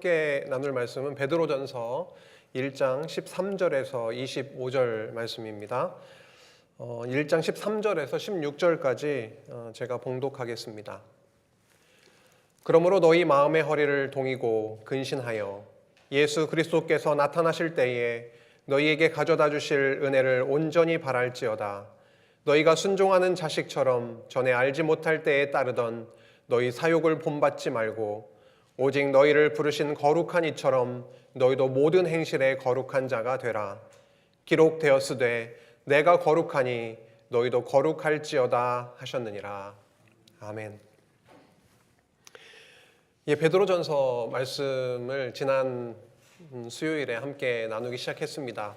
함께 나눌 말씀은 베드로전서 1장 13절에서 25절 말씀입니다. 1장 13절에서 16절까지 제가 봉독하겠습니다. 그러므로 너희 마음의 허리를 동이고 근신하여 예수 그리스도께서 나타나실 때에 너희에게 가져다 주실 은혜를 온전히 바랄지어다. 너희가 순종하는 자식처럼 전에 알지 못할 때에 따르던 너희 사욕을 본받지 말고 오직 너희를 부르신 거룩한 이처럼 너희도 모든 행실에 거룩한 자가 되라. 기록되었으되 내가 거룩하니 너희도 거룩할지어다 하셨느니라. 아멘. 베드로전서 말씀을 지난 수요일에 함께 나누기 시작했습니다.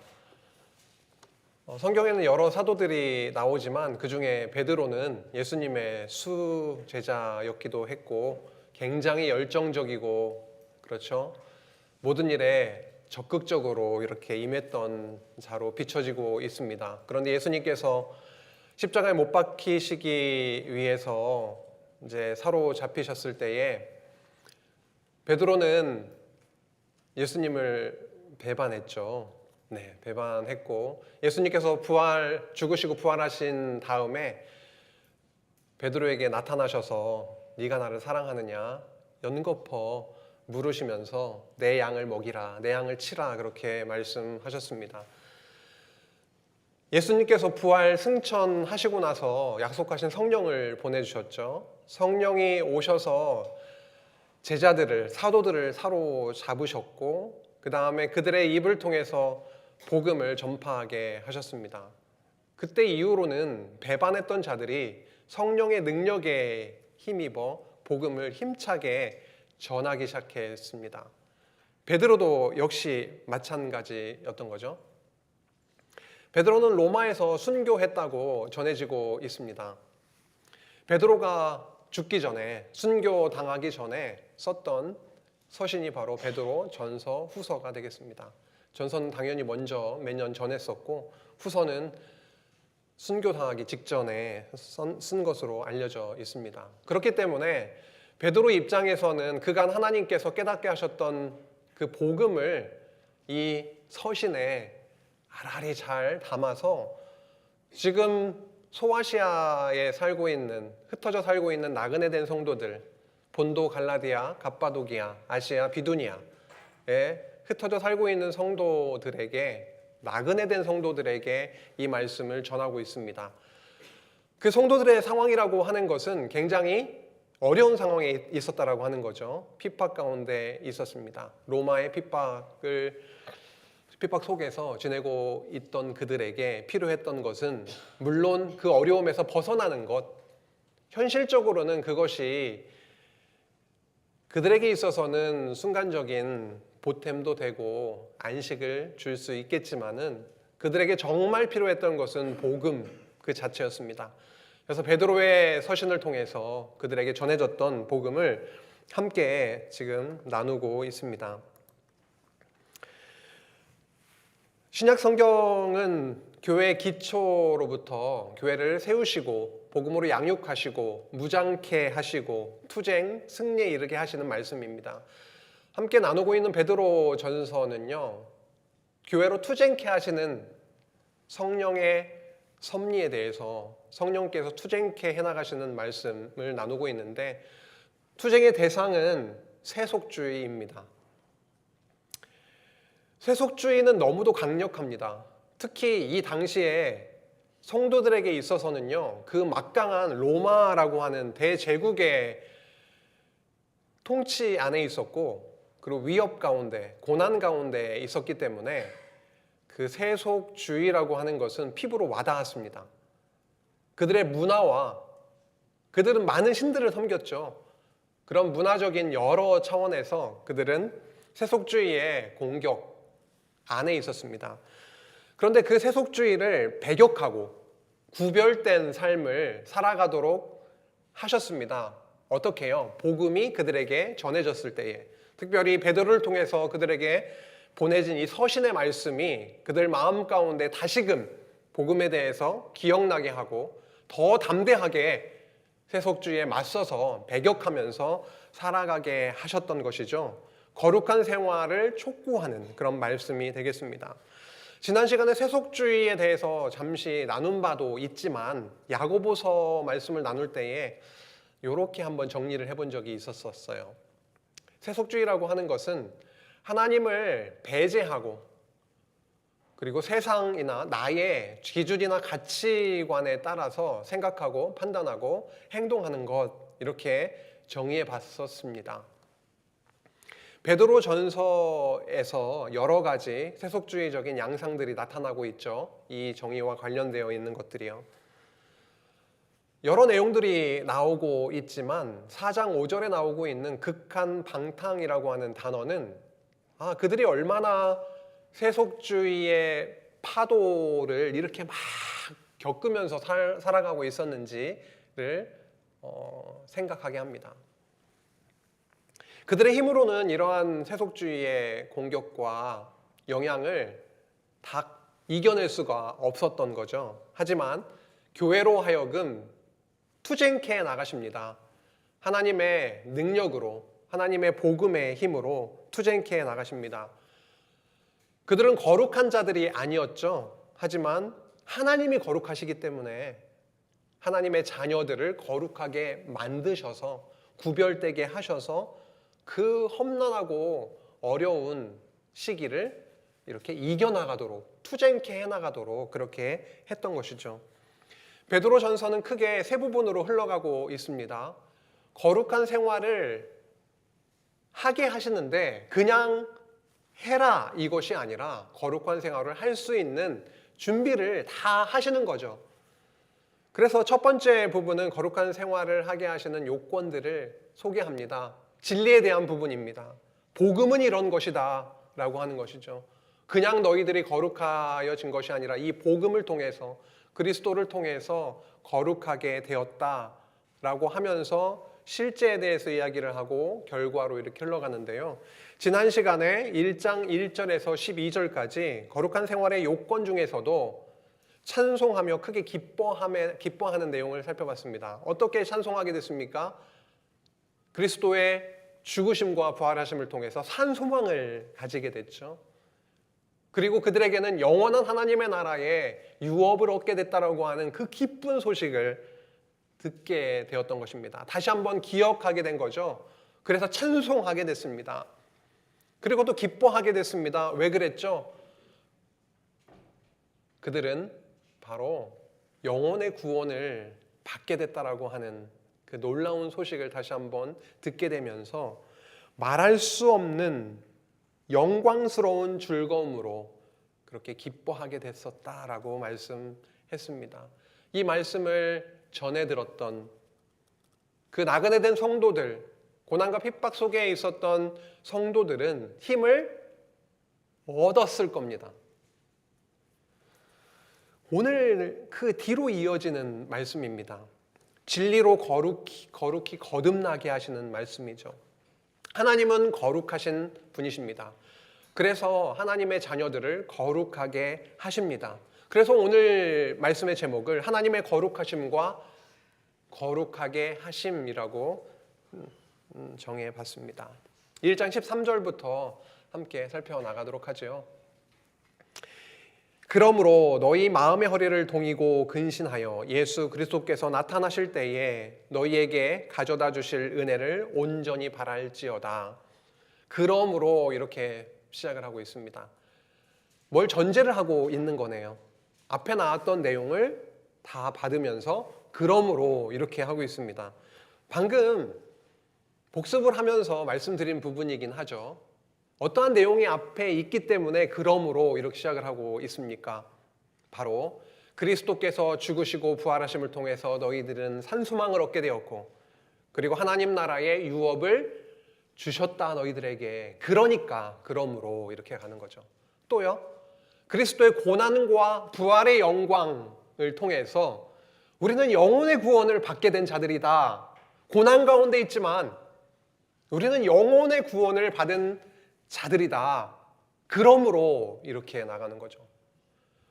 성경에는 여러 사도들이 나오지만 그 중에 베드로는 예수님의 수제자였기도 했고 굉장히 열정적이고 그렇죠. 모든 일에 적극적으로 이렇게 임했던 자로 비춰지고 있습니다. 그런데 예수님께서 십자가에 못 박히시기 위해서 이제 사로잡히셨을 때에 베드로는 예수님을 배반했죠. 네, 배반했고 예수님께서 죽으시고 부활하신 다음에 베드로에게 나타나셔서 네가 나를 사랑하느냐 연거푸 물으시면서 내 양을 먹이라, 내 양을 치라 그렇게 말씀하셨습니다. 예수님께서 부활 승천하시고 나서 약속하신 성령을 보내주셨죠. 성령이 오셔서 제자들을, 사도들을 사로잡으셨고 그 다음에 그들의 입을 통해서 복음을 전파하게 하셨습니다. 그때 이후로는 배반했던 자들이 성령의 능력에 힘입어 복음을 힘차게 전하기 시작했습니다. 베드로도 역시 마찬가지였던 거죠. 베드로는 로마에서 순교했다고 전해지고 있습니다. 베드로가 죽기 전에, 순교당하기 전에 썼던 서신이 바로 베드로 전서 후서가 되겠습니다. 전서는 당연히 먼저 몇 년 전에 썼고 후서는 순교당하기 직전에 쓴 것으로 알려져 있습니다. 그렇기 때문에 베드로 입장에서는 그간 하나님께서 깨닫게 하셨던 그 복음을 이 서신에 알알이 잘 담아서 지금 소아시아에 살고 있는, 흩어져 살고 있는 나그네 된 성도들, 본도, 갈라디아, 갑바도기아, 아시아, 비두니아에 흩어져 살고 있는 성도들에게, 나그네 된 성도들에게 이 말씀을 전하고 있습니다. 그 성도들의 상황이라고 하는 것은 굉장히 어려운 상황에 있었다라고 하는 거죠. 핍박 가운데 있었습니다. 로마의 핍박 속에서 지내고 있던 그들에게 필요했던 것은 물론 그 어려움에서 벗어나는 것, 현실적으로는 그것이 그들에게 있어서는 순간적인 보탬도 되고 안식을 줄 수 있겠지만은 그들에게 정말 필요했던 것은 복음 그 자체였습니다. 그래서 베드로의 서신을 통해서 그들에게 전해졌던 복음을 함께 지금 나누고 있습니다. 신약 성경은 교회의 기초로부터 교회를 세우시고 복음으로 양육하시고 무장케 하시고 투쟁, 승리에 이르게 하시는 말씀입니다. 함께 나누고 있는 베드로 전서는요, 교회로 투쟁케 하시는 성령의 섭리에 대해서 성령께서 투쟁케 해나가시는 말씀을 나누고 있는데 투쟁의 대상은 세속주의입니다. 세속주의는 너무도 강력합니다. 특히 이 당시에 성도들에게 있어서는요, 그 막강한 로마라고 하는 대제국의 통치 안에 있었고 그리고 위협 가운데, 고난 가운데 있었기 때문에 그 세속주의라고 하는 것은 피부로 와닿았습니다. 그들의 문화와 그들은 많은 신들을 섬겼죠. 그런 문화적인 여러 차원에서 그들은 세속주의의 공격 안에 있었습니다. 그런데 그 세속주의를 배격하고 구별된 삶을 살아가도록 하셨습니다. 어떻게 해요? 복음이 그들에게 전해졌을 때에, 특별히 베드로를 통해서 그들에게 보내진 이 서신의 말씀이 그들 마음 가운데 다시금 복음에 대해서 기억나게 하고 더 담대하게 세속주의에 맞서서 배격하면서 살아가게 하셨던 것이죠. 거룩한 생활을 촉구하는 그런 말씀이 되겠습니다. 지난 시간에 세속주의에 대해서 잠시 나눈 바도 있지만 야고보서 말씀을 나눌 때에 이렇게 한번 정리를 해본 적이 있었어요. 세속주의라고 하는 것은 하나님을 배제하고 그리고 세상이나 나의 기준이나 가치관에 따라서 생각하고 판단하고 행동하는 것, 이렇게 정의해 봤었습니다. 베드로 전서에서 여러 가지 세속주의적인 양상들이 나타나고 있죠. 이 정의와 관련되어 있는 것들이요. 여러 내용들이 나오고 있지만 4장 5절에 나오고 있는 극한 방탕이라고 하는 단어는 그들이 얼마나 세속주의의 파도를 이렇게 막 겪으면서 살아가고 있었는지를 생각하게 합니다. 그들의 힘으로는 이러한 세속주의의 공격과 영향을 다 이겨낼 수가 없었던 거죠. 하지만 교회로 하여금 투쟁케 나가십니다. 하나님의 능력으로, 하나님의 복음의 힘으로 투쟁케 나가십니다. 그들은 거룩한 자들이 아니었죠. 하지만 하나님이 거룩하시기 때문에 하나님의 자녀들을 거룩하게 만드셔서 구별되게 하셔서 그 험난하고 어려운 시기를 이렇게 이겨나가도록, 투쟁케 해나가도록 그렇게 했던 것이죠. 베드로 전서는 크게 세 부분으로 흘러가고 있습니다. 거룩한 생활을 하게 하시는데 그냥 해라 이것이 아니라 거룩한 생활을 할 수 있는 준비를 다 하시는 거죠. 그래서 첫 번째 부분은 거룩한 생활을 하게 하시는 요건들을 소개합니다. 진리에 대한 부분입니다. 복음은 이런 것이다 라고 하는 것이죠. 그냥 너희들이 거룩하여진 것이 아니라 이 복음을 통해서, 그리스도를 통해서 거룩하게 되었다 라고 하면서 실제에 대해서 이야기를 하고 결과로 이렇게 흘러가는데요. 지난 시간에 1장 1절에서 12절까지 거룩한 생활의 요건 중에서도 찬송하며 크게 기뻐하는 내용을 살펴봤습니다. 어떻게 찬송하게 됐습니까? 그리스도의 죽으심과 부활하심을 통해서 산 소망을 가지게 됐죠. 그리고 그들에게는 영원한 하나님의 나라에 유업을 얻게 됐다라고 하는 그 기쁜 소식을 듣게 되었던 것입니다. 다시 한번 기억하게 된 거죠. 그래서 찬송하게 됐습니다. 그리고 또 기뻐하게 됐습니다. 왜 그랬죠? 그들은 바로 영혼의 구원을 받게 됐다라고 하는 그 놀라운 소식을 다시 한번 듣게 되면서 말할 수 없는 영광스러운 즐거움으로 그렇게 기뻐하게 됐었다라고 말씀했습니다. 이 말씀을 전해 들었던 그 나그네 된 성도들, 고난과 핍박 속에 있었던 성도들은 힘을 얻었을 겁니다. 오늘 그 뒤로 이어지는 말씀입니다. 진리로 거룩히 거듭나게 하시는 말씀이죠. 하나님은 거룩하신 분이십니다. 그래서 하나님의 자녀들을 거룩하게 하십니다. 그래서 오늘 말씀의 제목을 하나님의 거룩하심과 거룩하게 하심이라고 정해봤습니다. 1장 13절부터 함께 살펴나가도록 하죠. 그러므로 너희 마음의 허리를 동이고 근신하여 예수 그리스도께서 나타나실 때에 너희에게 가져다 주실 은혜를 온전히 바랄지어다. 그러므로 이렇게 시작을 하고 있습니다. 뭘 전제를 하고 있는 거네요. 앞에 나왔던 내용을 다 받으면서 그러므로 이렇게 하고 있습니다. 방금 복습을 하면서 말씀드린 부분이긴 하죠. 어떠한 내용이 앞에 있기 때문에 그러므로 이렇게 시작을 하고 있습니까? 바로 그리스도께서 죽으시고 부활하심을 통해서 너희들은 산소망을 얻게 되었고 그리고 하나님 나라의 유업을 주셨다 너희들에게. 그러니까 그러므로 이렇게 가는 거죠. 또요. 그리스도의 고난과 부활의 영광을 통해서 우리는 영혼의 구원을 받게 된 자들이다. 고난 가운데 있지만 우리는 영혼의 구원을 받은 자들이다. 그러므로 이렇게 나가는 거죠.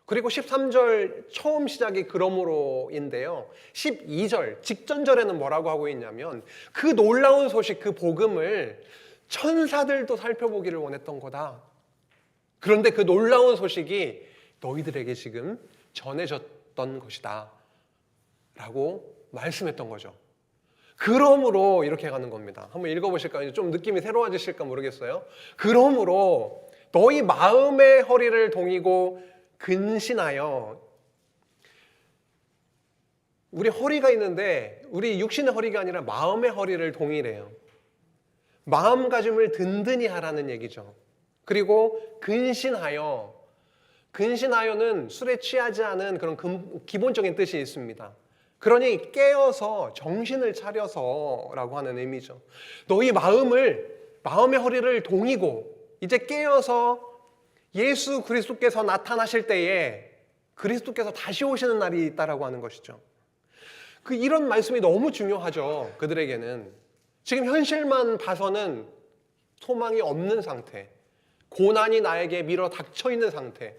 그리고 13절 처음 시작이 그러므로인데요. 12절 직전절에는 뭐라고 하고 있냐면 그 놀라운 소식, 그 복음을 천사들도 살펴보기를 원했던 거다. 그런데 그 놀라운 소식이 너희들에게 지금 전해졌던 것이다 라고 말씀했던 거죠. 그러므로 이렇게 가는 겁니다. 한번 읽어보실까요? 좀 느낌이 새로워지실까 모르겠어요. 그러므로 너희 마음의 허리를 동이고 근신하여. 우리 허리가 있는데 우리 육신의 허리가 아니라 마음의 허리를 동이래요. 마음가짐을 든든히 하라는 얘기죠. 그리고 근신하여. 근신하여는 술에 취하지 않은 그런 기본적인 뜻이 있습니다. 그러니 깨어서 정신을 차려서라고 하는 의미죠. 너희 마음의 허리를 동이고 이제 깨어서 예수 그리스도께서 나타나실 때에 그리스도께서 다시 오시는 날이 있다라고 하는 것이죠. 이런 말씀이 너무 중요하죠. 그들에게는 지금 현실만 봐서는 소망이 없는 상태, 고난이 나에게 밀어 닥쳐 있는 상태,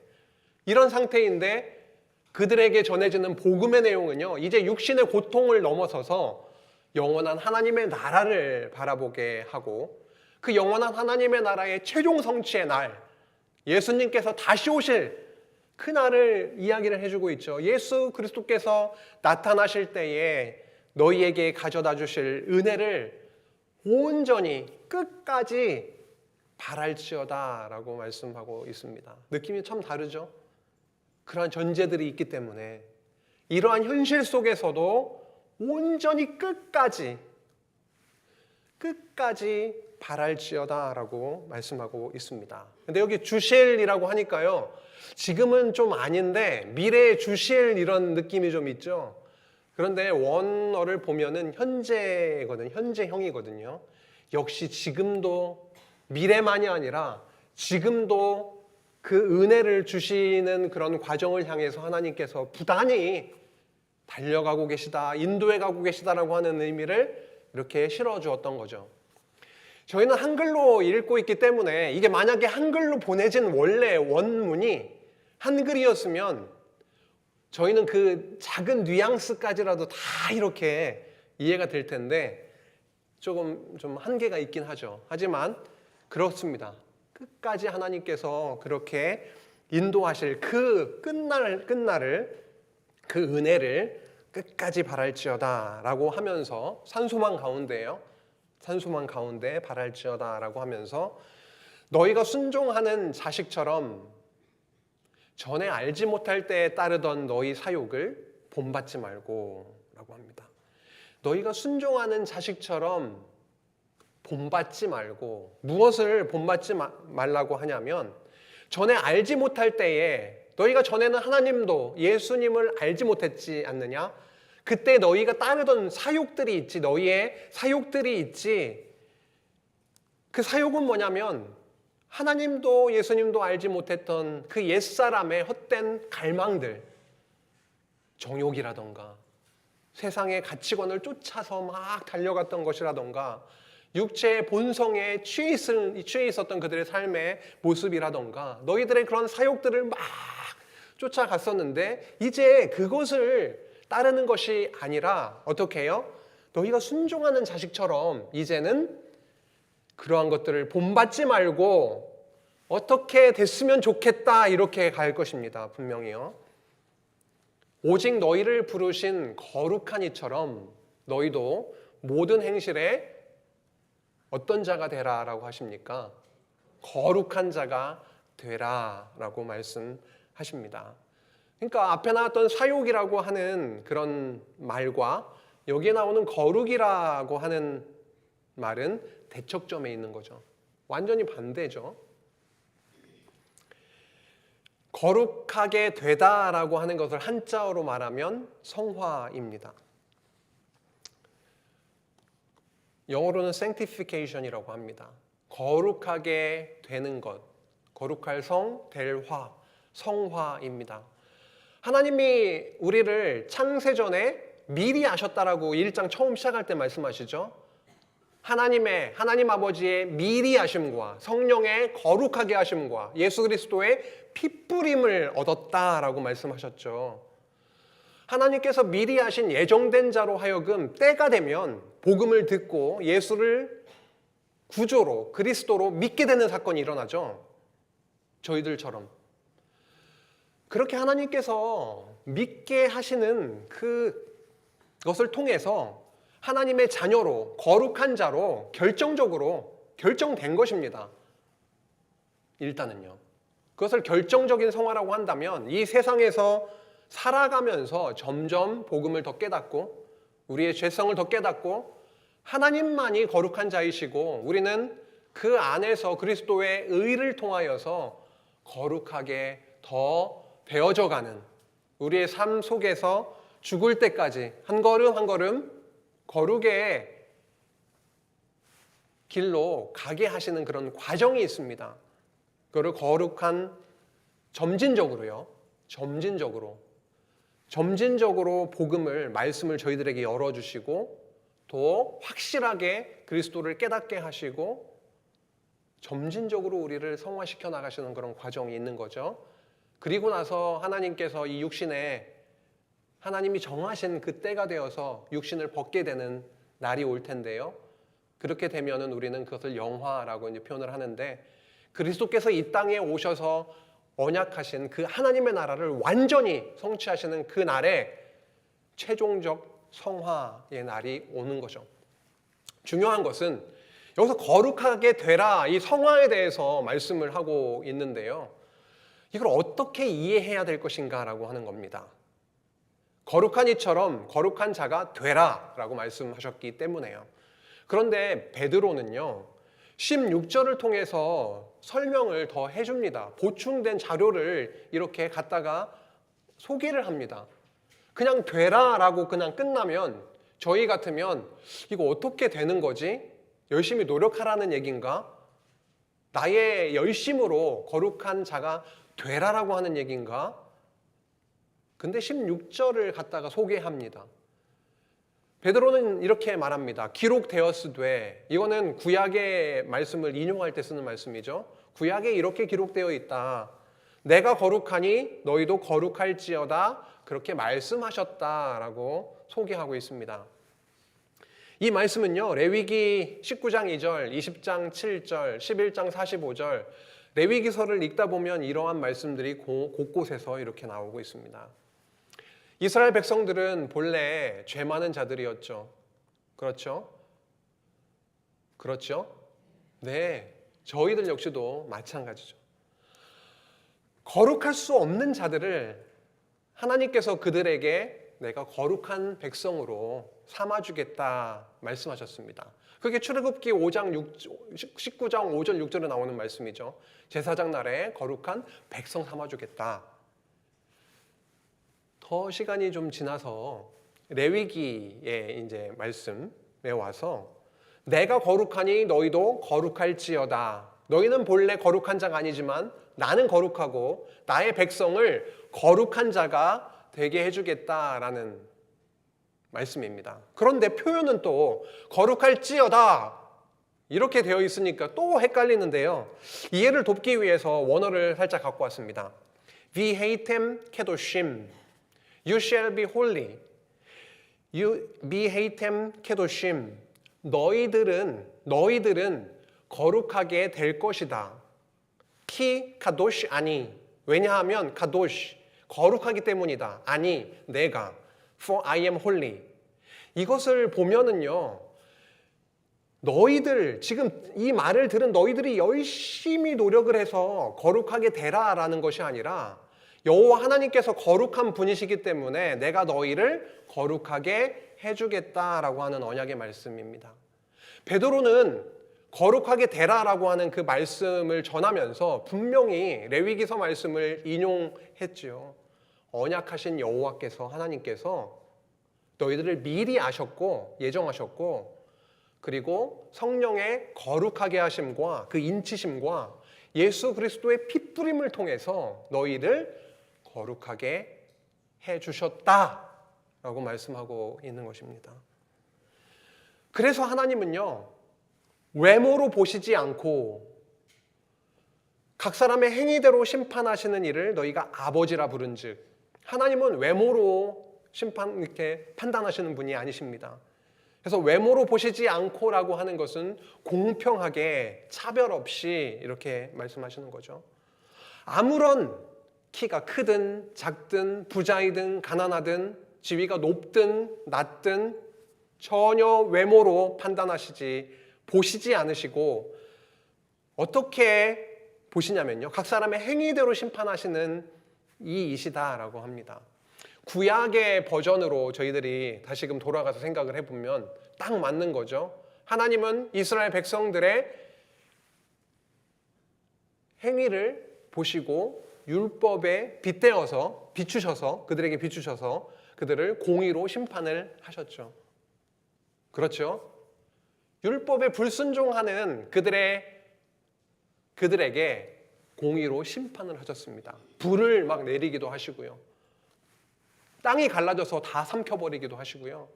이런 상태인데 그들에게 전해지는 복음의 내용은요, 이제 육신의 고통을 넘어서서 영원한 하나님의 나라를 바라보게 하고 그 영원한 하나님의 나라의 최종 성취의 날, 예수님께서 다시 오실 그 날을 이야기를 해주고 있죠. 예수 그리스도께서 나타나실 때에 너희에게 가져다 주실 은혜를 온전히 끝까지 바랄지어다 라고 말씀하고 있습니다. 느낌이 참 다르죠? 그러한 전제들이 있기 때문에 이러한 현실 속에서도 온전히 끝까지 바랄지어다 라고 말씀하고 있습니다. 근데 여기 주실이라고 하니까요, 지금은 좀 아닌데 미래에 주실 이런 느낌이 좀 있죠. 그런데 원어를 보면은 현재거든요. 현재형이거든요. 역시 지금도 미래만이 아니라 지금도 그 은혜를 주시는 그런 과정을 향해서 하나님께서 부단히 달려가고 계시다, 인도해 가고 계시다라고 하는 의미를 이렇게 실어주었던 거죠. 저희는 한글로 읽고 있기 때문에 이게 만약에 한글로 보내진 원래 원문이 한글이었으면 저희는 그 작은 뉘앙스까지라도 다 이렇게 이해가 될 텐데 조금 좀 한계가 있긴 하죠. 하지만 그렇습니다. 끝까지 하나님께서 그렇게 인도하실 그 끝날을, 그 은혜를 끝까지 바랄지어다 라고 하면서 산소망 가운데 바랄지어다 라고 하면서 너희가 순종하는 자식처럼 전에 알지 못할 때에 따르던 너희 사욕을 본받지 말고 라고 합니다. 너희가 순종하는 자식처럼 본받지 말고, 무엇을 본받지 말라고 하냐면 전에 알지 못할 때에 너희가 전에는 하나님도 예수님을 알지 못했지 않느냐? 그때 너희가 따르던 사욕들이 있지, 너희의 사욕들이 있지. 그 사욕은 뭐냐면 하나님도 예수님도 알지 못했던 그 옛사람의 헛된 갈망들, 정욕이라던가 세상의 가치관을 쫓아서 막 달려갔던 것이라던가 육체의 본성에 취해 있었던 그들의 삶의 모습이라던가 너희들의 그런 사욕들을 막 쫓아갔었는데 이제 그것을 따르는 것이 아니라 어떻게 해요? 너희가 순종하는 자식처럼 이제는 그러한 것들을 본받지 말고 어떻게 됐으면 좋겠다 이렇게 갈 것입니다. 분명히요. 오직 너희를 부르신 거룩한 이처럼 너희도 모든 행실에 어떤 자가 되라라고 하십니까? 거룩한 자가 되라라고 말씀하십니다. 그러니까 앞에 나왔던 사욕이라고 하는 그런 말과 여기에 나오는 거룩이라고 하는 말은 대척점에 있는 거죠. 완전히 반대죠. 거룩하게 되다라고 하는 것을 한자어로 말하면 성화입니다. 영어로는 sanctification이라고 합니다. 거룩하게 되는 것, 거룩할 성, 될 화, 성화입니다. 하나님이 우리를 창세전에 미리 아셨다라고 1장 처음 시작할 때 말씀하시죠. 하나님 아버지의 미리 아심과 성령의 거룩하게 하심과 예수 그리스도의 핏부림을 얻었다라고 말씀하셨죠. 하나님께서 미리 하신 예정된 자로 하여금 때가 되면 복음을 듣고 예수를 구조로 그리스도로 믿게 되는 사건이 일어나죠. 저희들처럼. 그렇게 하나님께서 믿게 하시는 그것을 통해서 하나님의 자녀로, 거룩한 자로 결정적으로 결정된 것입니다. 일단은요. 그것을 결정적인 성화라고 한다면 이 세상에서 살아가면서 점점 복음을 더 깨닫고 우리의 죄성을 더 깨닫고 하나님만이 거룩한 자이시고 우리는 그 안에서 그리스도의 의를 통하여서 거룩하게 더 되어져 가는 우리의 삶 속에서 죽을 때까지 한 걸음 한 걸음 거룩의 길로 가게 하시는 그런 과정이 있습니다. 그거를 거룩한 점진적으로 복음을 말씀을 저희들에게 열어주시고 더 확실하게 그리스도를 깨닫게 하시고 점진적으로 우리를 성화시켜 나가시는 그런 과정이 있는 거죠. 그리고 나서 하나님께서 이 육신에 하나님이 정하신 그 때가 되어서 육신을 벗게 되는 날이 올 텐데요. 그렇게 되면은 우리는 그것을 영화라고 이제 표현을 하는데 그리스도께서 이 땅에 오셔서 언약하신 그 하나님의 나라를 완전히 성취하시는 그 날에 최종적 성화의 날이 오는 거죠. 중요한 것은 여기서 거룩하게 되라 이 성화에 대해서 말씀을 하고 있는데요. 이걸 어떻게 이해해야 될 것인가라고 하는 겁니다. 거룩한 이처럼 거룩한 자가 되라라고 말씀하셨기 때문에요. 그런데 베드로는요. 16절을 통해서 설명을 더 해줍니다. 보충된 자료를 이렇게 갖다가 소개를 합니다. 그냥 되라라고 그냥 끝나면 저희 같으면 이거 어떻게 되는 거지? 열심히 노력하라는 얘기인가? 나의 열심으로 거룩한 자가 되라라고 하는 얘기인가? 근데 16절을 갖다가 소개합니다. 베드로는 이렇게 말합니다. 기록되었으되, 이거는 구약의 말씀을 인용할 때 쓰는 말씀이죠. 구약에 이렇게 기록되어 있다. 내가 거룩하니 너희도 거룩할지어다. 그렇게 말씀하셨다라고 소개하고 있습니다. 이 말씀은요. 레위기 19장 2절, 20장 7절, 11장 45절 레위기서를 읽다 보면 이러한 말씀들이 곳곳에서 이렇게 나오고 있습니다. 이스라엘 백성들은 본래 죄 많은 자들이었죠. 그렇죠? 그렇죠? 네, 저희들 역시도 마찬가지죠. 거룩할 수 없는 자들을 하나님께서 그들에게 내가 거룩한 백성으로 삼아주겠다 말씀하셨습니다. 그게 출애굽기 19장 5절 6절에 나오는 말씀이죠. 제사장 날에 거룩한 백성 삼아주겠다. 더 시간이 좀 지나서 레위기의 이제 말씀에 와서 내가 거룩하니 너희도 거룩할지어다. 너희는 본래 거룩한 자가 아니지만 나는 거룩하고 나의 백성을 거룩한 자가 되게 해주겠다라는 말씀입니다. 그런데 표현은 또 거룩할지어다 이렇게 되어 있으니까 또 헷갈리는데요. 이해를 돕기 위해서 원어를 살짝 갖고 왔습니다. V'heitem kedoshim You shall be holy. You V'heitem kedoshim 너희들은 거룩하게 될 것이다. 키 카도시 아니 왜냐하면 카도시 거룩하기 때문이다. 아니 내가 For I am holy. 이것을 보면은요. 너희들 지금 이 말을 들은 너희들이 열심히 노력을 해서 거룩하게 되라라는 것이 아니라 여호와 하나님께서 거룩한 분이시기 때문에 내가 너희를 거룩하게 해주겠다라고 하는 언약의 말씀입니다. 베드로는 거룩하게 되라라고 하는 그 말씀을 전하면서 분명히 레위기서 말씀을 인용했지요. 언약하신 여호와께서 하나님께서 너희들을 미리 아셨고 예정하셨고 그리고 성령의 거룩하게 하심과 그 인치심과 예수 그리스도의 핏부림을 통해서 너희를 거룩하게 해주셨다라고 말씀하고 있는 것입니다. 그래서 하나님은요 외모로 보시지 않고 각 사람의 행위대로 심판하시는 이를 너희가 아버지라 부른즉 하나님은 외모로 이렇게 판단하시는 분이 아니십니다. 그래서 외모로 보시지 않고라고 하는 것은 공평하게 차별 없이 이렇게 말씀하시는 거죠. 아무런 키가 크든 작든 부자이든 가난하든 지위가 높든 낮든 전혀 외모로 보시지 않으시고 어떻게 보시냐면요, 각 사람의 행위대로 심판하시는 이이시다라고 합니다. 구약의 버전으로 저희들이 다시금 돌아가서 생각을 해보면 딱 맞는 거죠. 하나님은 이스라엘 백성들의 행위를 보시고 율법에 비추셔서 그들에게 비추셔서 그들을 공의로 심판을 하셨죠. 그렇죠? 율법에 불순종하는 그들에게 공의로 심판을 하셨습니다. 불을 막 내리기도 하시고요. 땅이 갈라져서 다 삼켜버리기도 하시고요.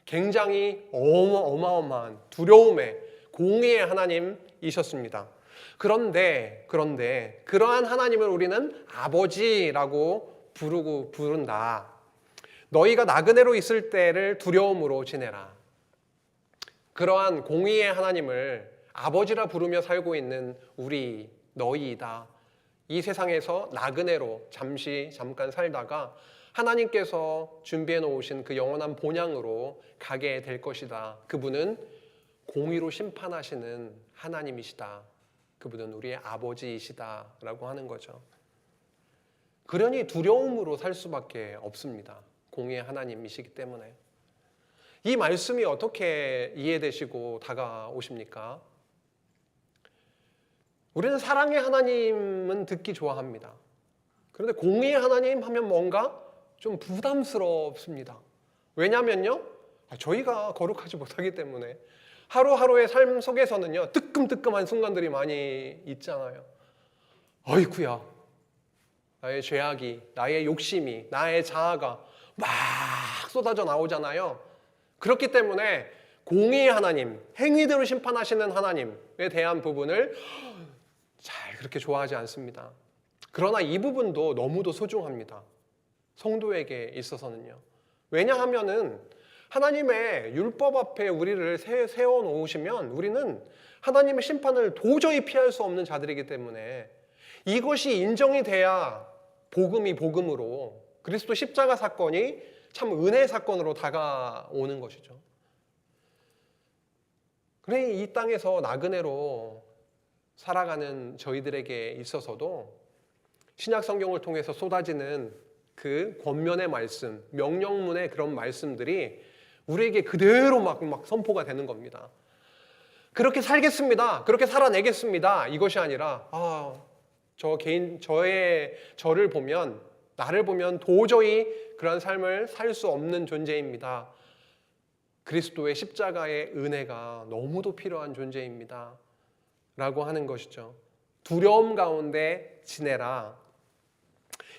굉장히 어마어마한 두려움의 공의의 하나님이셨습니다. 그런데 그러한 하나님을 우리는 아버지라고 부른다. 너희가 나그네로 있을 때를 두려움으로 지내라. 그러한 공의의 하나님을 아버지라 부르며 살고 있는 너희이다. 이 세상에서 나그네로 잠깐 살다가 하나님께서 준비해 놓으신 그 영원한 본향으로 가게 될 것이다. 그분은 공의로 심판하시는 하나님이시다. 그분은 우리의 아버지이시다라고 하는 거죠. 그러니 두려움으로 살 수밖에 없습니다. 공의의 하나님이시기 때문에. 이 말씀이 어떻게 이해되시고 다가오십니까? 우리는 사랑의 하나님은 듣기 좋아합니다. 그런데 공의의 하나님 하면 뭔가 좀 부담스럽습니다. 왜냐면요, 저희가 거룩하지 못하기 때문에 하루하루의 삶 속에서는요, 뜨끔뜨끔한 순간들이 많이 있잖아요. 어이쿠야, 나의 죄악이, 나의 욕심이, 나의 자아가 막 쏟아져 나오잖아요. 그렇기 때문에 공의의 하나님, 행위대로 심판하시는 하나님에 대한 부분을 잘 그렇게 좋아하지 않습니다. 그러나 이 부분도 너무도 소중합니다. 성도에게 있어서는요. 왜냐하면은 하나님의 율법 앞에 우리를 세워놓으시면 우리는 하나님의 심판을 도저히 피할 수 없는 자들이기 때문에 이것이 인정이 돼야 복음이 복음으로, 그리스도 십자가 사건이 참 은혜 사건으로 다가오는 것이죠. 그래, 이 땅에서 나그네로 살아가는 저희들에게 있어서도 신약 성경을 통해서 쏟아지는 그 권면의 말씀, 명령문의 그런 말씀들이 우리에게 그대로 막 선포가 되는 겁니다. 그렇게 살겠습니다. 그렇게 살아내겠습니다. 이것이 아니라 저를 보면, 나를 보면 도저히 그런 삶을 살 수 없는 존재입니다. 그리스도의 십자가의 은혜가 너무도 필요한 존재입니다. 라고 하는 것이죠. 두려움 가운데 지내라.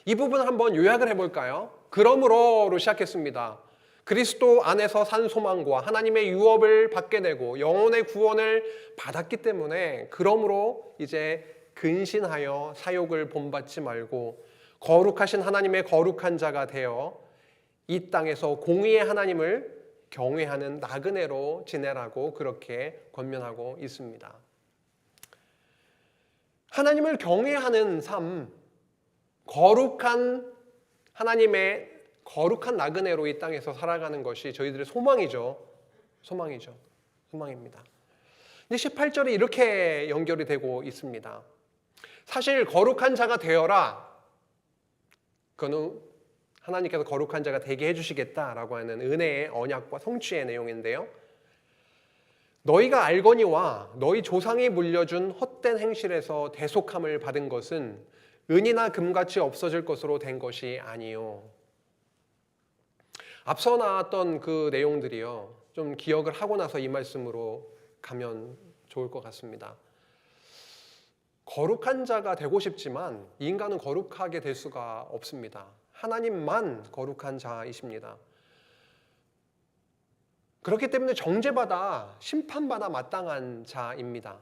이 부분 한번 요약을 해볼까요? 그러므로로 시작했습니다. 그리스도 안에서 산 소망과 하나님의 유업을 받게 되고 영혼의 구원을 받았기 때문에 그러므로 이제 근신하여 사욕을 본받지 말고 거룩하신 하나님의 거룩한 자가 되어 이 땅에서 공의의 하나님을 경외하는 나그네로 지내라고 그렇게 권면하고 있습니다. 하나님을 경외하는 삶, 거룩한 하나님의 거룩한 나그네로 이 땅에서 살아가는 것이 저희들의 소망입니다. 근데 18절이 이렇게 연결이 되고 있습니다. 사실 거룩한 자가 되어라. 그거는 하나님께서 거룩한 자가 되게 해주시겠다라고 하는 은혜의 언약과 성취의 내용인데요. 너희가 알거니와 너희 조상이 물려준 헛된 행실에서 대속함을 받은 것은 은이나 금같이 없어질 것으로 된 것이 아니요. 앞서 나왔던 그 내용들이요, 좀 기억을 하고 나서 이 말씀으로 가면 좋을 것 같습니다. 거룩한 자가 되고 싶지만 인간은 거룩하게 될 수가 없습니다. 하나님만 거룩한 자이십니다. 그렇기 때문에 정죄받아 심판받아 마땅한 자입니다.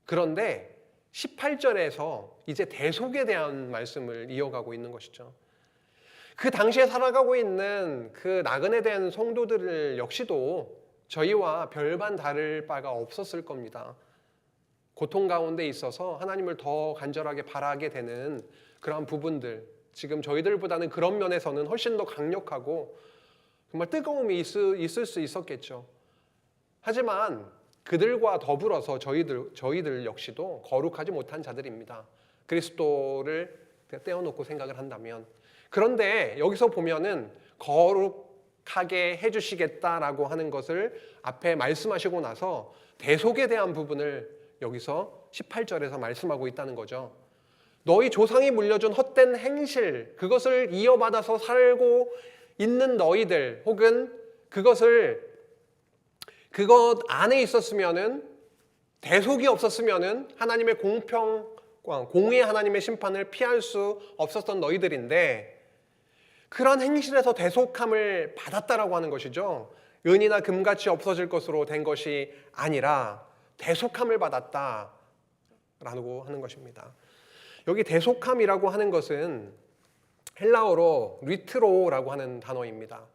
그런데 18절에서 이제 대속에 대한 말씀을 이어가고 있는 것이죠. 그 당시에 살아가고 있는 그 나그네 된 성도들 역시도 저희와 별반 다를 바가 없었을 겁니다. 고통 가운데 있어서 하나님을 더 간절하게 바라게 되는 그러한 부분들, 지금 저희들보다는 그런 면에서는 훨씬 더 강력하고 정말 뜨거움이 있을 수 있었겠죠. 하지만 그들과 더불어서 저희들 역시도 거룩하지 못한 자들입니다. 그리스도를 떼어놓고 생각을 한다면. 그런데 여기서 보면은 거룩하게 해주시겠다라고 하는 것을 앞에 말씀하시고 나서 대속에 대한 부분을 여기서 18절에서 말씀하고 있다는 거죠. 너희 조상이 물려준 헛된 행실, 그것을 이어받아서 살고 있는 너희들, 혹은 그것 안에 있었으면은, 대속이 없었으면은 하나님의 공의 하나님의 심판을 피할 수 없었던 너희들인데, 그런 행실에서 대속함을 받았다라고 하는 것이죠. 은이나 금같이 없어질 것으로 된 것이 아니라 대속함을 받았다라고 하는 것입니다. 여기 대속함이라고 하는 것은 헬라어로 리트로라고 하는 단어입니다.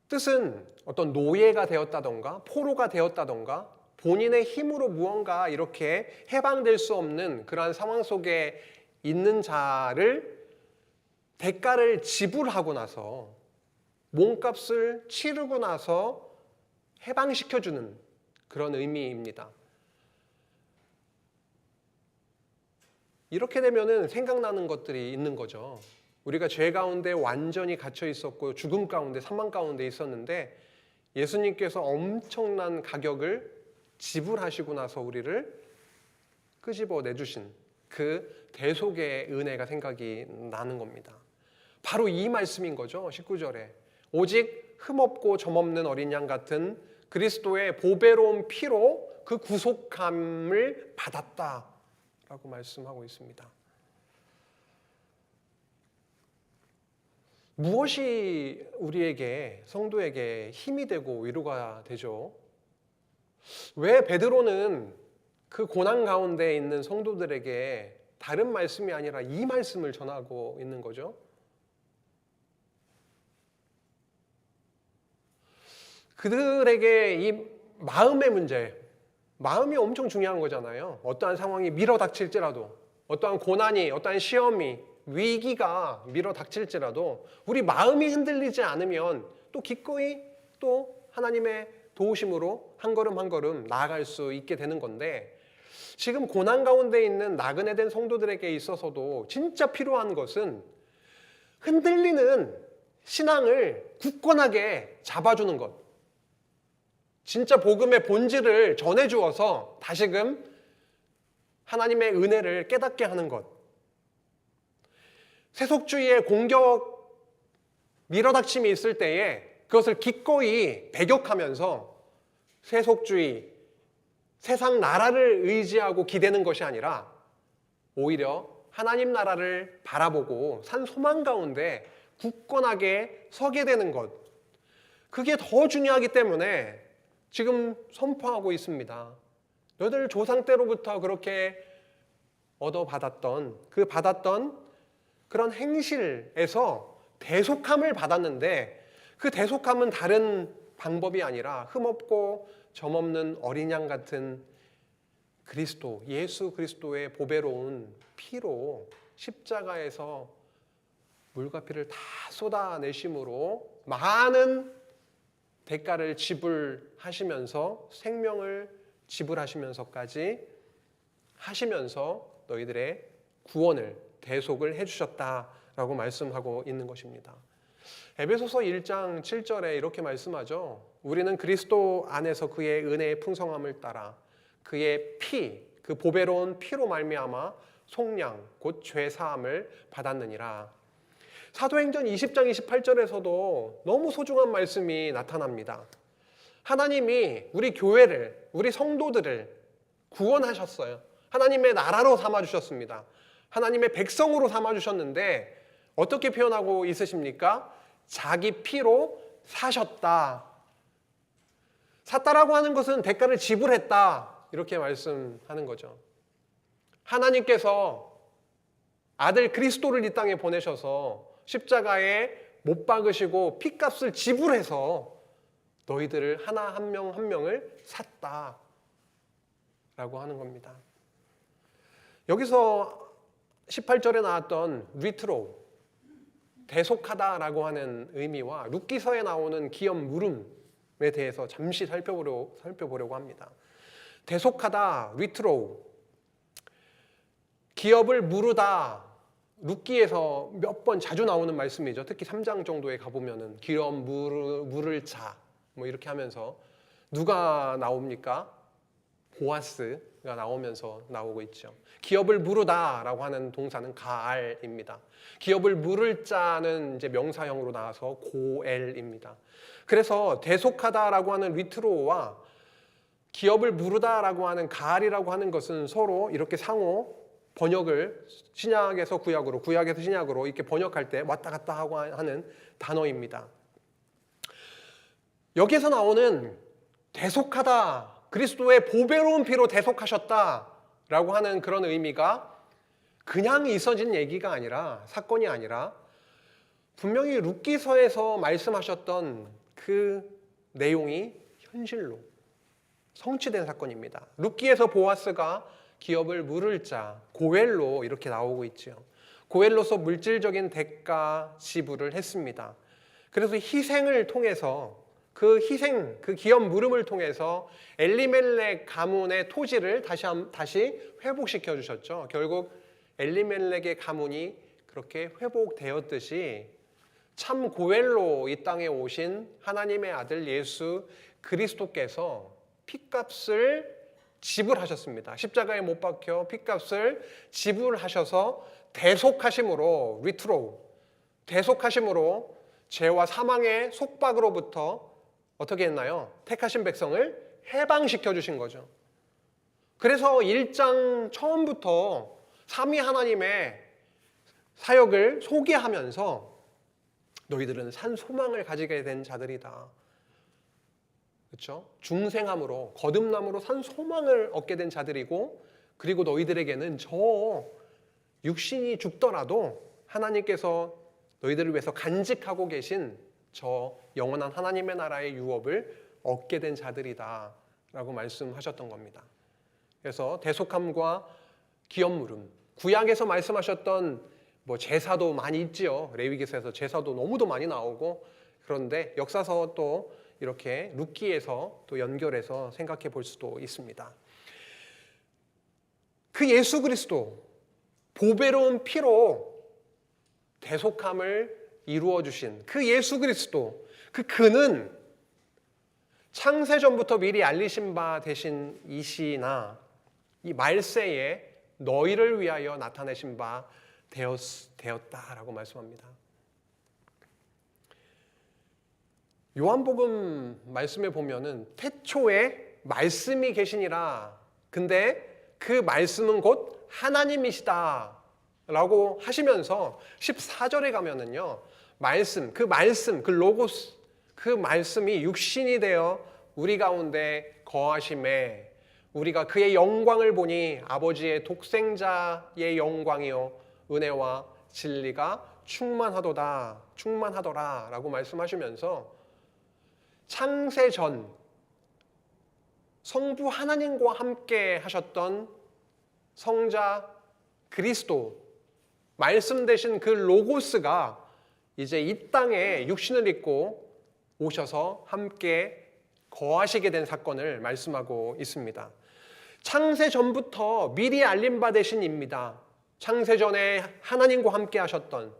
뜻은 어떤 노예가 되었다던가 포로가 되었다던가 본인의 힘으로 무언가 이렇게 해방될 수 없는 그러한 상황 속에 있는 자를 대가를 지불하고 나서 몸값을 치르고 나서 해방시켜주는 그런 의미입니다. 이렇게 되면은 생각나는 것들이 있는 거죠. 우리가 죄 가운데 완전히 갇혀 있었고 죽음 가운데, 사망 가운데 있었는데 예수님께서 엄청난 가격을 지불하시고 나서 우리를 끄집어 내주신 그 대속의 은혜가 생각이 나는 겁니다. 바로 이 말씀인 거죠. 19절에 오직 흠없고 점없는 어린 양 같은 그리스도의 보배로운 피로 그 구속함을 받았다라고 말씀하고 있습니다. 무엇이 우리에게, 성도에게 힘이 되고 위로가 되죠? 왜 베드로는 그 고난 가운데 있는 성도들에게 다른 말씀이 아니라 이 말씀을 전하고 있는 거죠? 그들에게 이 마음의 문제, 마음이 엄청 중요한 거잖아요. 어떠한 상황이 밀어닥칠지라도, 어떠한 고난이, 어떠한 시험이, 위기가 밀어닥칠지라도 우리 마음이 흔들리지 않으면 또 기꺼이 또 하나님의 도우심으로 한 걸음 한 걸음 나아갈 수 있게 되는 건데, 지금 고난 가운데 있는 나그네 된 성도들에게 있어서도 진짜 필요한 것은 흔들리는 신앙을 굳건하게 잡아주는 것, 진짜 복음의 본질을 전해주어서 다시금 하나님의 은혜를 깨닫게 하는 것, 세속주의의 공격, 밀어닥침이 있을 때에 그것을 기꺼이 배격하면서 세속주의, 세상 나라를 의지하고 기대는 것이 아니라 오히려 하나님 나라를 바라보고 산 소망 가운데 굳건하게 서게 되는 것, 그게 더 중요하기 때문에 지금 선포하고 있습니다. 너희들 조상 때로부터 그렇게 받았던 그런 행실에서 대속함을 받았는데, 그 대속함은 다른 방법이 아니라 흠없고 점없는 어린 양 같은 그리스도, 예수 그리스도의 보배로운 피로 십자가에서 물과 피를 다 쏟아내심으로 많은 대가를 지불하시면서, 생명을 지불하시면서까지 하시면서 너희들의 구원을, 대속을 해주셨다라고 말씀하고 있는 것입니다. 에베소서 1장 7절에 이렇게 말씀하죠. 우리는 그리스도 안에서 그의 은혜의 풍성함을 따라 그의 피, 그 보배로운 피로 말미암아 속량, 곧 죄사함을 받았느니라. 사도행전 20장 28절에서도 너무 소중한 말씀이 나타납니다. 하나님이 우리 교회를, 우리 성도들을 구원하셨어요. 하나님의 나라로 삼아주셨습니다. 하나님의 백성으로 삼아주셨는데 어떻게 표현하고 있으십니까? 자기 피로 사셨다. 샀다라고 하는 것은 대가를 지불했다, 이렇게 말씀하는 거죠. 하나님께서 아들 그리스도를 이 땅에 보내셔서 십자가에 못 박으시고 피값을 지불해서 너희들을 하나 한 명 한 명을 샀다 라고 하는 겁니다. 여기서 18절에 나왔던 리트로, 대속하다라고 하는 의미와 룻기서에 나오는 기업 물음에 대해서 잠시 살펴보려고 합니다. 대속하다, 리트로, 기업을 무르다, 룻기에서 몇 번 자주 나오는 말씀이죠. 특히 3장 정도에 가보면은 기업 물을 자, 뭐 이렇게 하면서 누가 나옵니까? 보아스가 나오면서 나오고 있죠. 기업을 무르다라고 하는 동사는 가알입니다. 기업을 무를 자는 이제 명사형으로 나와서 고엘입니다. 그래서 대속하다라고 하는 리트로와 기업을 무르다라고 하는 가알이라고 하는 것은 서로 이렇게 상호 번역을 신약에서 구약으로, 구약에서 신약으로 이렇게 번역할 때 왔다 갔다 하고 하는 단어입니다. 여기에서 나오는 대속하다, 그리스도의 보배로운 피로 대속하셨다라고 하는 그런 의미가 그냥 있어진 얘기가 아니라, 사건이 아니라 분명히 룻기서에서 말씀하셨던 그 내용이 현실로 성취된 사건입니다. 룻기에서 보아스가 기업을 물을 자, 고엘로 이렇게 나오고 있죠. 고엘로서 물질적인 대가 지불을 했습니다. 그래서 희생을 통해서 그 기업 물음을 통해서 엘리멜렉 가문의 토지를 다시 회복시켜 주셨죠. 결국 엘리멜렉의 가문이 그렇게 회복되었듯이 참 고엘로 이 땅에 오신 하나님의 아들 예수 그리스도께서 핏값을 지불하셨습니다. 십자가에 못 박혀 핏값을 지불하셔서 대속하심으로, 리트로, 대속하심으로 죄와 사망의 속박으로부터 어떻게 했나요? 택하신 백성을 해방시켜 주신 거죠. 그래서 1장 처음부터 삼위 하나님의 사역을 소개하면서 너희들은 산 소망을 가지게 된 자들이다. 그렇죠? 중생함으로, 거듭남으로 산 소망을 얻게 된 자들이고, 그리고 너희들에게는 저 육신이 죽더라도 하나님께서 너희들을 위해서 간직하고 계신 저 영원한 하나님의 나라의 유업을 얻게 된 자들이다 라고 말씀하셨던 겁니다. 그래서 대속함과 기업 물음, 구약에서 말씀하셨던 뭐 제사도 많이 있지요. 레위기서에서 제사도 너무도 많이 나오고, 그런데 역사서 또 이렇게 룻기에서 또 연결해서 생각해 볼 수도 있습니다. 그 예수 그리스도, 보배로운 피로 대속함을 이루어 주신 그 예수 그리스도, 그는 창세전부터 미리 알리신 바 되신 이시나 이 말세에 너희를 위하여 나타내신 바 되었다라고 말씀합니다. 요한복음 말씀에 보면은 태초에 말씀이 계시니라. 근데 그 말씀은 곧 하나님이시다 라고 하시면서 14절에 가면은요, 그 로고스, 그 말씀이 육신이 되어 우리 가운데 거하심에 우리가 그의 영광을 보니 아버지의 독생자의 영광이요 은혜와 진리가 충만하더라 라고 말씀하시면서 창세전 성부 하나님과 함께 하셨던 성자 그리스도, 말씀 되신 그 로고스가 이제 이 땅에 육신을 입고 오셔서 함께 거하시게 된 사건을 말씀하고 있습니다. 창세전부터 미리 알림 받으신 입니다. 창세전에 하나님과 함께 하셨던,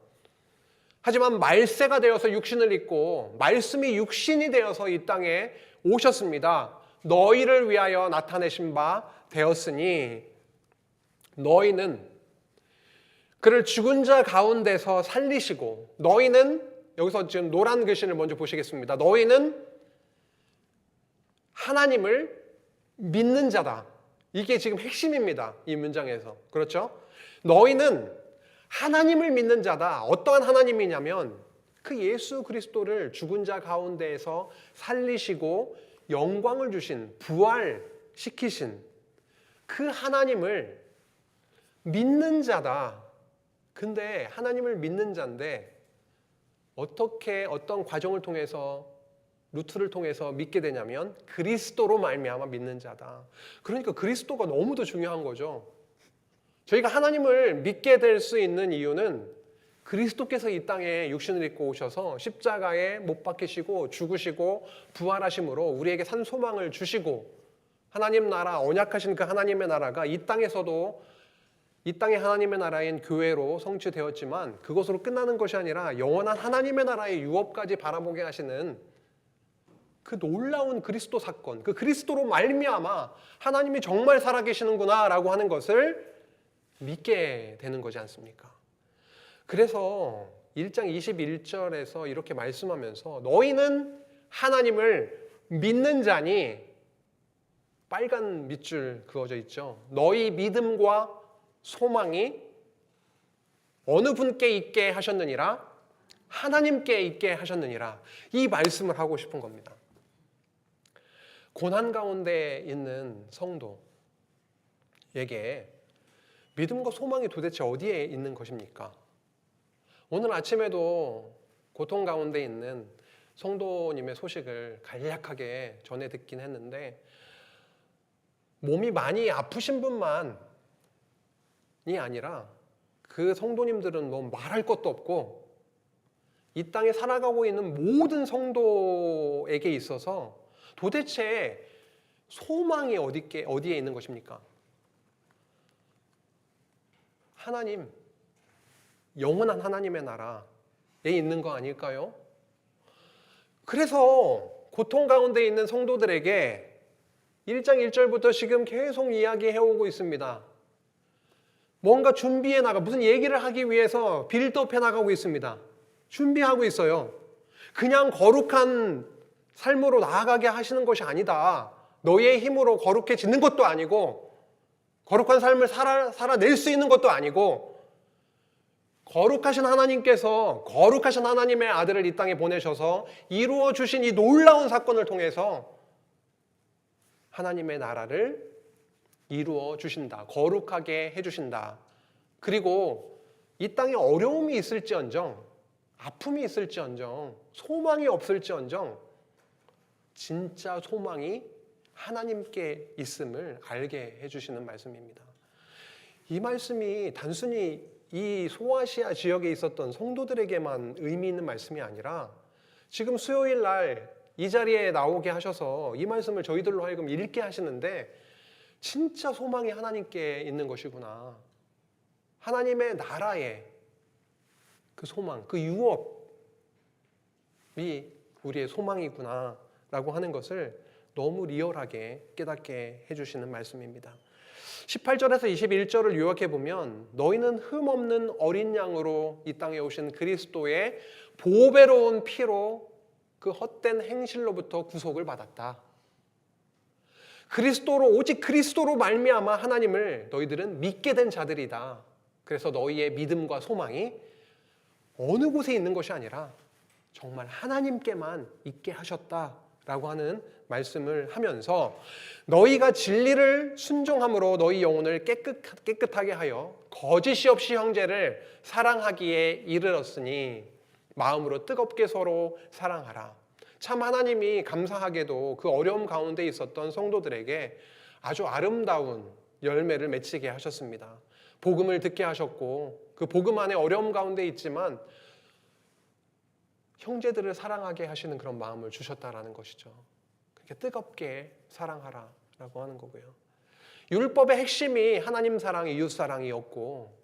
하지만 말세가 되어서 육신을 입고 말씀이 육신이 되어서 이 땅에 오셨습니다. 너희를 위하여 나타내신 바 되었으니 너희는 그를 죽은 자 가운데서 살리시고, 너희는, 여기서 지금 노란 글씨를 먼저 보시겠습니다. 너희는 하나님을 믿는 자다. 이게 지금 핵심입니다. 이 문장에서. 그렇죠? 너희는 하나님을 믿는 자다. 어떠한 하나님이냐면 그 예수 그리스도를 죽은 자 가운데에서 살리시고 영광을 주신, 부활시키신 그 하나님을 믿는 자다. 근데 하나님을 믿는 자인데 어떻게, 어떤 과정을 통해서 루트를 통해서 믿게 되냐면 그리스도로 말미암아 믿는 자다. 그러니까 그리스도가 너무도 중요한 거죠. 저희가 하나님을 믿게 될 수 있는 이유는 그리스도께서 이 땅에 육신을 입고 오셔서 십자가에 못 박히시고 죽으시고 부활하심으로 우리에게 산 소망을 주시고 하나님 나라, 언약하신 그 하나님의 나라가 이 땅에서도 이 땅의 하나님의 나라인 교회로 성취되었지만 그것으로 끝나는 것이 아니라 영원한 하나님의 나라의 유업까지 바라보게 하시는 그 놀라운 그리스도 사건, 그 그리스도로 말미암아 하나님이 정말 살아계시는구나라고 하는 것을 믿게 되는 거지 않습니까? 그래서 1장 21절에서 이렇게 말씀하면서 너희는 하나님을 믿는 자니 빨간 밑줄 그어져 있죠. 너희 믿음과 소망이 어느 분께 있게 하셨느니라? 하나님께 있게 하셨느니라. 이 말씀을 하고 싶은 겁니다. 고난 가운데 있는 성도에게 믿음과 소망이 도대체 어디에 있는 것입니까? 오늘 아침에도 고통 가운데 있는 성도님의 소식을 간략하게 전해 듣긴 했는데 몸이 많이 아프신 분만이 아니라 그 성도님들은 뭐 말할 것도 없고 이 땅에 살아가고 있는 모든 성도에게 있어서 도대체 소망이 어디에 있는 것입니까? 하나님, 영원한 하나님의 나라에 있는 거 아닐까요? 그래서 고통 가운데 있는 성도들에게 1장 1절부터 지금 계속 이야기해오고 있습니다. 뭔가 준비해 나가, 무슨 얘기를 하기 위해서 빌드업해 나가고 있습니다. 준비하고 있어요. 그냥 거룩한 삶으로 나아가게 하시는 것이 아니다. 너의 힘으로 거룩해지는 것도 아니고 거룩한 삶을 살아낼 수 있는 것도 아니고 거룩하신 하나님께서 거룩하신 하나님의 아들을 이 땅에 보내셔서 이루어 주신 이 놀라운 사건을 통해서 하나님의 나라를 이루어 주신다. 거룩하게 해주신다. 그리고 이 땅에 어려움이 있을지언정, 아픔이 있을지언정, 소망이 없을지언정 진짜 소망이 하나님께 있음을 알게 해주시는 말씀입니다. 이 말씀이 단순히 이 소아시아 지역에 있었던 성도들에게만 의미 있는 말씀이 아니라 지금 수요일 날 이 자리에 나오게 하셔서 이 말씀을 저희들로 하여금 읽게 하시는데 진짜 소망이 하나님께 있는 것이구나. 하나님의 나라의 그 소망, 그 유업이 우리의 소망이구나 라고 하는 것을 너무 리얼하게 깨닫게 해주시는 말씀입니다. 18절에서 21절을 요약해 보면 너희는 흠없는 어린 양으로 이 땅에 오신 그리스도의 보배로운 피로 그 헛된 행실로부터 구속을 받았다. 오직 그리스도로 말미암아 하나님을 너희들은 믿게 된 자들이다. 그래서 너희의 믿음과 소망이 어느 곳에 있는 것이 아니라 정말 하나님께만 있게 하셨다라고 하는 말씀을 하면서 너희가 진리를 순종함으로 너희 영혼을 깨끗하게 하여 거짓이 없이 형제를 사랑하기에 이르렀으니 마음으로 뜨겁게 서로 사랑하라. 참 하나님이 감사하게도 그 어려움 가운데 있었던 성도들에게 아주 아름다운 열매를 맺히게 하셨습니다. 복음을 듣게 하셨고 그 복음 안에 어려움 가운데 있지만 형제들을 사랑하게 하시는 그런 마음을 주셨다라는 것이죠. 그렇게 뜨겁게 사랑하라라고 하는 거고요. 율법의 핵심이 하나님 사랑, 이웃 사랑이었고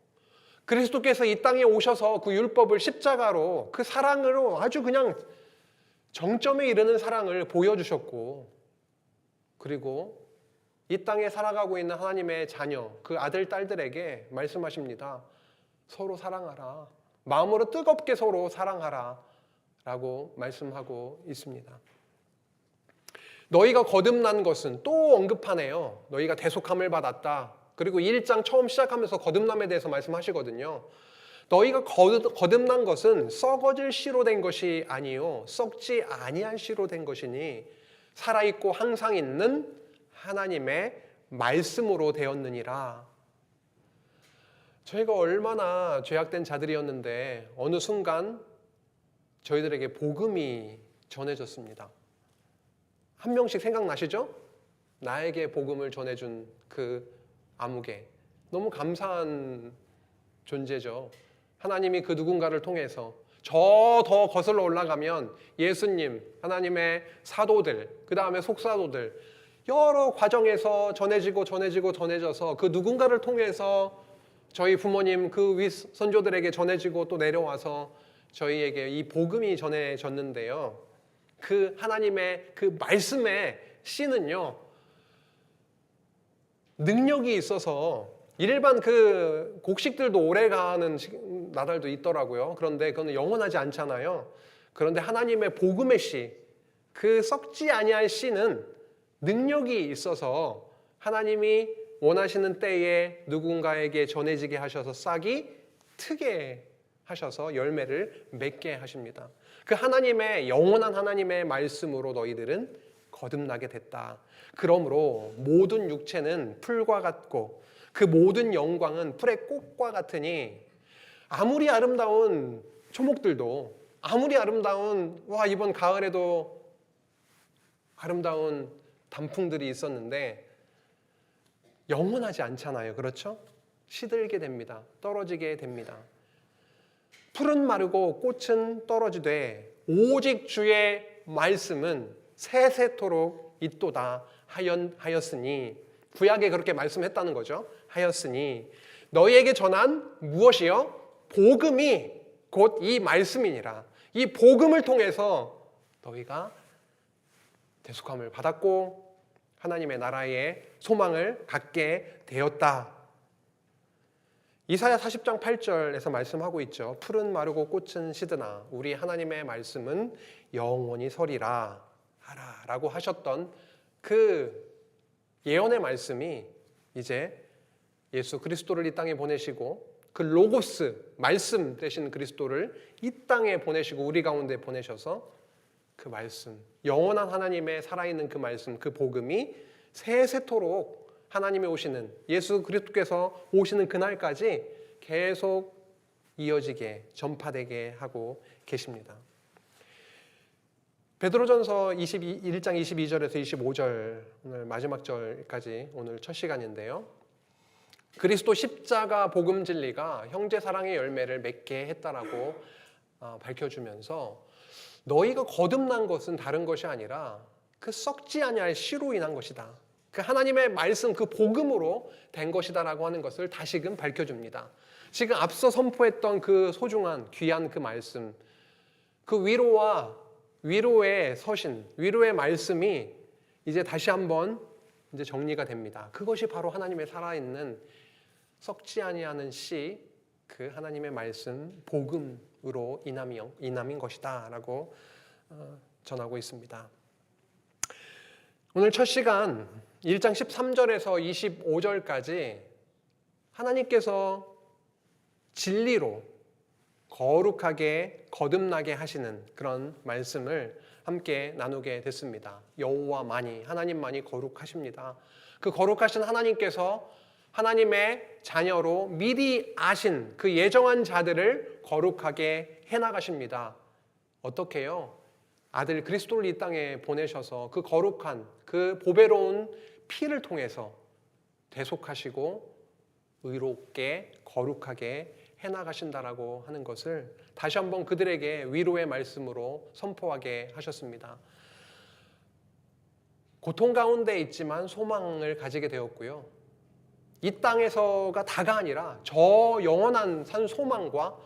그리스도께서 이 땅에 오셔서 그 율법을 십자가로 그 사랑으로 아주 그냥 정점에 이르는 사랑을 보여주셨고 그리고 이 땅에 살아가고 있는 하나님의 자녀, 그 아들, 딸들에게 말씀하십니다. 서로 사랑하라. 마음으로 뜨겁게 서로 사랑하라 라고 말씀하고 있습니다. 너희가 거듭난 것은 또 언급하네요. 너희가 대속함을 받았다. 그리고 1장 처음 시작하면서 거듭남에 대해서 말씀하시거든요. 너희가 거듭난 것은 썩어질 씨로 된 것이 아니요 썩지 아니한 씨로 된 것이니 살아있고 항상 있는 하나님의 말씀으로 되었느니라. 저희가 얼마나 죄악된 자들이었는데 어느 순간 저희들에게 복음이 전해졌습니다. 한 명씩 생각나시죠? 나에게 복음을 전해준 그 아무개. 너무 감사한 존재죠. 하나님이 그 누군가를 통해서 저 더 거슬러 올라가면 예수님, 하나님의 사도들, 그 다음에 속사도들 여러 과정에서 전해져서 그 누군가를 통해서 저희 부모님 그 윗 선조들에게 전해지고 또 내려와서 저희에게 이 복음이 전해졌는데요. 그 하나님의 그 말씀의 씨는요, 능력이 있어서 일반 그 곡식들도 오래가는 나달도 있더라고요. 그런데 그건 영원하지 않잖아요. 그런데 하나님의 복음의 씨, 그 썩지 아니할 씨는 능력이 있어서 하나님이 원하시는 때에 누군가에게 전해지게 하셔서 싹이 트게 하셔서 열매를 맺게 하십니다. 그 하나님의 영원한 하나님의 말씀으로 너희들은 거듭나게 됐다. 그러므로 모든 육체는 풀과 같고 그 모든 영광은 풀의 꽃과 같으니 아무리 아름다운 초목들도 아무리 아름다운 이번 가을에도 아름다운 단풍들이 있었는데 영원하지 않잖아요. 그렇죠? 시들게 됩니다. 떨어지게 됩니다. 풀은 마르고 꽃은 떨어지되 오직 주의 말씀은 세세토록 있도다 하였으니 구약에 그렇게 말씀했다는 거죠. 하였으니 너희에게 전한 무엇이요? 복음이 곧 이 말씀이니라. 이 복음을 통해서 너희가 대속함을 받았고 하나님의 나라의 소망을 갖게 되었다. 이사야 40장 8절에서 말씀하고 있죠. 풀은 마르고 꽃은 시드나 우리 하나님의 말씀은 영원히 서리라 하라 라고 하셨던 그 예언의 말씀이 이제 예수 그리스도를 이 땅에 보내시고 그 로고스 말씀 되신 그리스도를 이 땅에 보내시고 우리 가운데 보내셔서 그 말씀 영원한 하나님의 살아있는 그 말씀 그 복음이 세세토록 하나님이 오시는 예수 그리스도께서 오시는 그날까지 계속 이어지게 전파되게 하고 계십니다. 베드로전서 1장 22절에서 25절 오늘 마지막 절까지 오늘 첫 시간인데요. 그리스도 십자가 복음 진리가 형제 사랑의 열매를 맺게 했다라고 밝혀주면서 너희가 거듭난 것은 다른 것이 아니라 그 썩지 아니할 씨로 인한 것이다. 그 하나님의 말씀 그 복음으로 된 것이다라고 하는 것을 다시금 밝혀줍니다. 지금 앞서 선포했던 그 소중한 귀한 그 말씀 그 위로의 서신 위로의 말씀이 이제 다시 한번 이제 정리가 됩니다. 그것이 바로 하나님의 살아있는 썩지 아니하는 씨 그 하나님의 말씀 복음으로 인함인 것이다 라고 전하고 있습니다. 오늘 첫 시간 1장 13절에서 25절까지 하나님께서 진리로 거룩하게 거듭나게 하시는 그런 말씀을 함께 나누게 됐습니다. 여호와만이 하나님만이 거룩하십니다. 그 거룩하신 하나님께서 하나님의 자녀로 미리 아신 그 예정한 자들을 거룩하게 해나가십니다. 어떻게요? 아들 그리스도를 이 땅에 보내셔서 그 거룩한 그 보배로운 피를 통해서 대속하시고 의롭게 거룩하게 해나가신다라고 하는 것을 다시 한번 그들에게 위로의 말씀으로 선포하게 하셨습니다. 고통 가운데 있지만 소망을 가지게 되었고요. 이 땅에서가 다가 아니라 저 영원한 산 소망과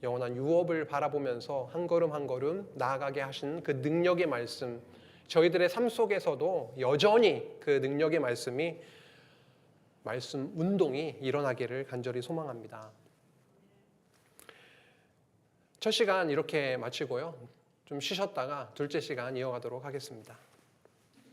영원한 유업을 바라보면서 한 걸음 한 걸음 나아가게 하신 그 능력의 말씀 저희들의 삶 속에서도 여전히 그 능력의 말씀이 말씀 운동이 일어나기를 간절히 소망합니다. 첫 시간 이렇게 마치고요. 좀 쉬셨다가 둘째 시간 이어가도록 하겠습니다.